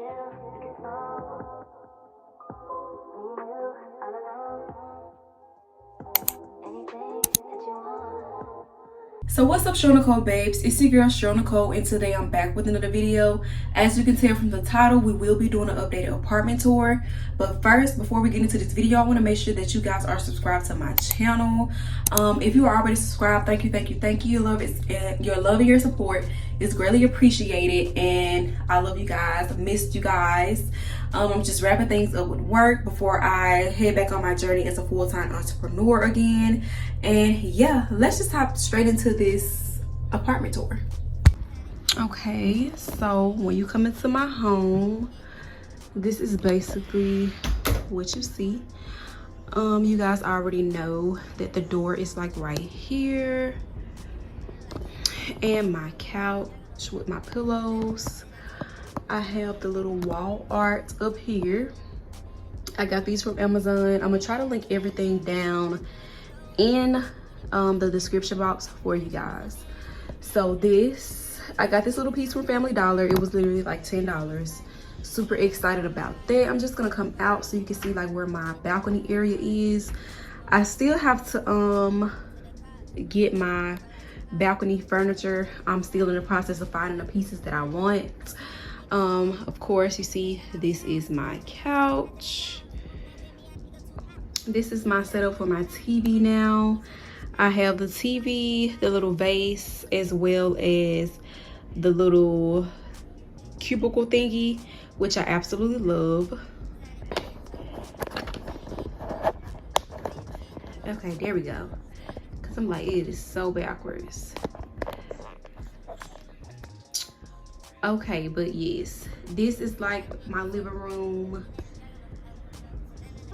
So what's up, Cheryl Nicole babes? It's your girl Cheryl Nicole, and today I'm back with another video. As you can tell from the title, we will be doing an updated apartment tour. But first, before we get into this video, I want to make sure that you guys are subscribed to my channel. If you are already subscribed, thank you. Your love and your support is greatly appreciated, and I love you guys. I missed you guys. I'm just wrapping things up with work before I head back on my journey as a full-time entrepreneur again. And yeah, let's just hop straight into this apartment tour. Okay, so when you come into my home, this is basically what you see. You guys already know that the door is like right here, and my couch with my pillows. I have the little wall art up here. I got these from Amazon. I'm gonna try to link everything down in the description box for you guys. So I got this little piece from Family Dollar. It was literally like $10. Super excited about that. I'm just gonna come out so you can see like where my balcony area is. I still have to get my balcony furniture. I'm still in the process of finding the pieces that I want. Of course, you see this is my couch. This is my setup for my TV now. I have the TV, the little vase, as well as the little cubicle thingy, which I absolutely love. Okay, there we go. Cause I'm like, it is so backwards. Okay, but yes, this is like my living room.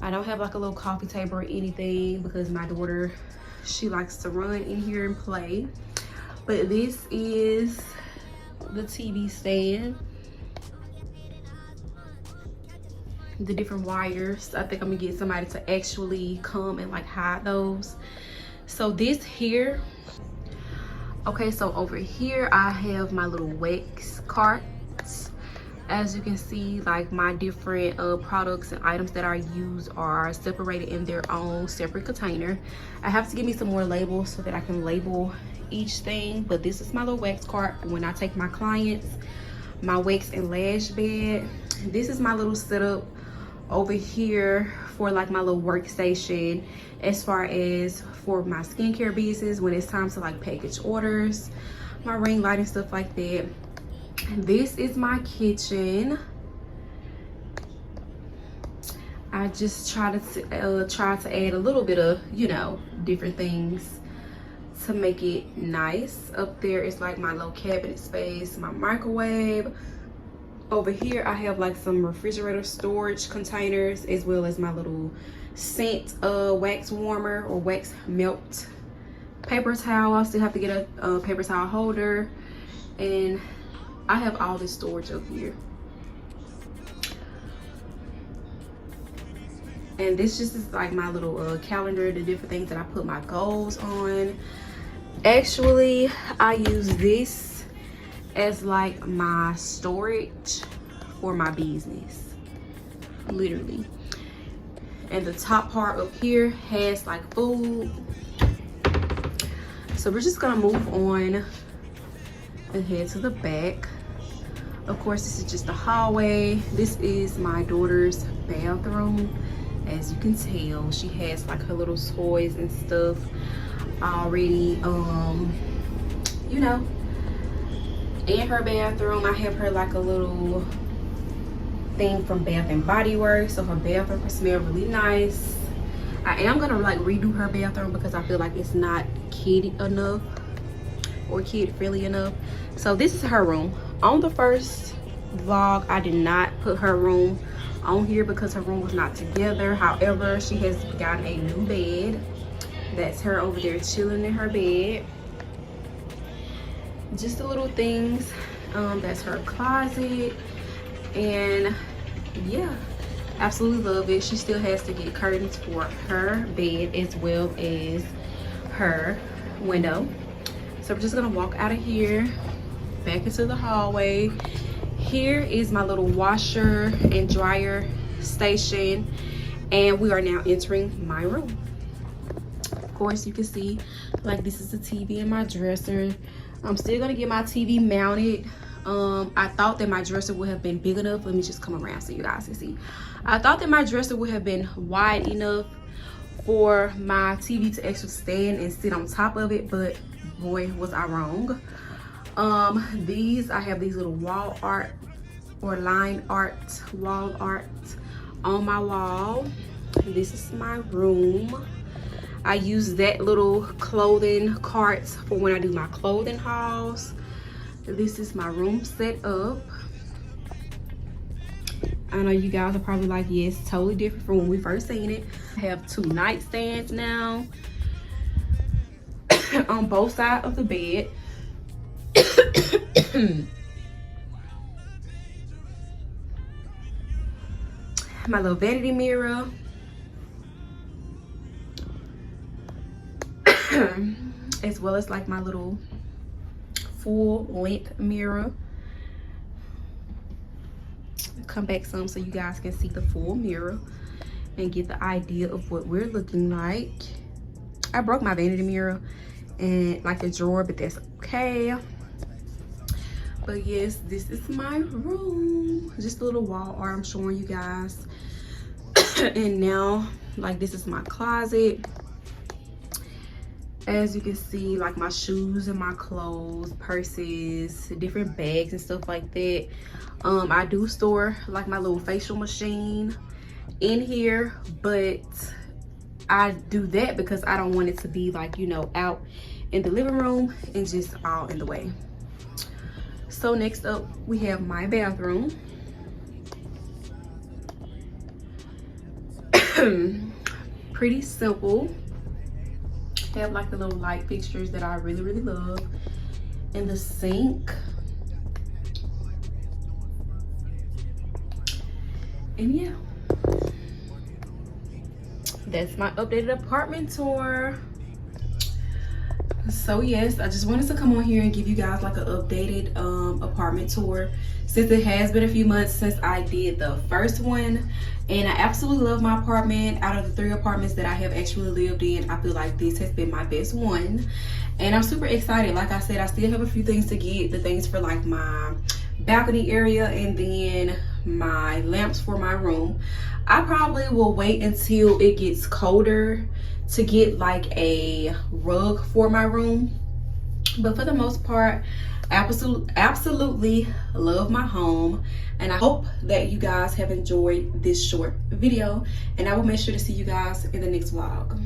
I don't have like a little coffee table or anything because my daughter, she likes to run in here and play. But this is the TV stand. The different wires. I think I'm gonna get somebody to actually come and like hide those. So this here, okay, so over here I have my little wax carts. As you can see, like my different products and items that I use are separated in their own separate container. I have to give me some more labels so that I can label each thing, but this is my little wax cart when I take my clients. My wax and lash bed. This is my little setup over here for like my little workstation as far as for my skincare business when it's time to like package orders, my ring light and stuff like that. This is my kitchen. I just try to add a little bit of, you know, different things to make it nice. Up there is like my little cabinet space, my microwave. Over here I have like some refrigerator storage containers, as well as my little scent wax warmer or wax melt paper towel. I still have to get a paper towel holder, and I have all this storage up here. And this just is like my little calendar, the different things that I put my goals on. Actually, I use this as like my storage for my business, literally. And the top part up here has like food. So we're just gonna move on and head to the back. Of course, this is just the hallway. This is my daughter's bathroom. As you can tell, she has like her little toys and stuff already, you know. In her bathroom, I have her like a little thing from Bath and Body Works, so her bathroom can smell really nice. I am gonna like redo her bathroom because I feel like it's not kid enough or kid friendly enough. So this is her room. On the first vlog, I did not put her room on here because her room was not together. However, she has gotten a new bed. That's her over there chilling in her bed. Just the little things. That's her closet. And yeah, absolutely love it. She still has to get curtains for her bed as well as her window. So we're just gonna walk out of here back into the hallway, Here is my little washer and dryer station, and we are now entering my room. Of course, you can see like this is the TV in my dresser. I'm still gonna get my TV mounted. I thought that my dresser would have been big enough. Let me just come around so you guys can see. I thought that my dresser would have been wide enough for my TV to actually stand and sit on top of it, but boy was I wrong. I have these little wall art or line art, wall art on my wall. This is my room. I use that little clothing cart for when I do my clothing hauls. This is my room set up. I know you guys are probably like, yes, totally different from when we first seen it. I have 2 nightstands now on both sides of the bed. My little vanity mirror. As well as like my little full length mirror. Come back some so you guys can see the full mirror and get the idea of what we're looking like. I broke my vanity mirror and like the drawer, but that's okay. But yes, this is my room. Just a little wall art I'm showing you guys. And now like this is my closet. As you can see, like my shoes and my clothes, purses, different bags and stuff like that. I do store like my little facial machine in here, but I do that because I don't want it to be like, you know, out in the living room and just all in the way. So next up we have my bathroom. Pretty simple. Have like the little light fixtures that I really love, and the sink. And yeah, that's my updated apartment tour. So yes, I just wanted to come on here and give you guys like an updated apartment tour, since it has been a few months since I did the first one. And I absolutely love my apartment. Out of the 3 apartments that I have actually lived in, I feel like this has been my best one. And I'm super excited. Like I said, I still have a few things to get. The things for like my balcony area and then my lamps for my room. I probably will wait until it gets colder to get like a rug for my room. But for the most part, absolutely love my home, and I hope that you guys have enjoyed this short video, and I will make sure to see you guys in the next vlog.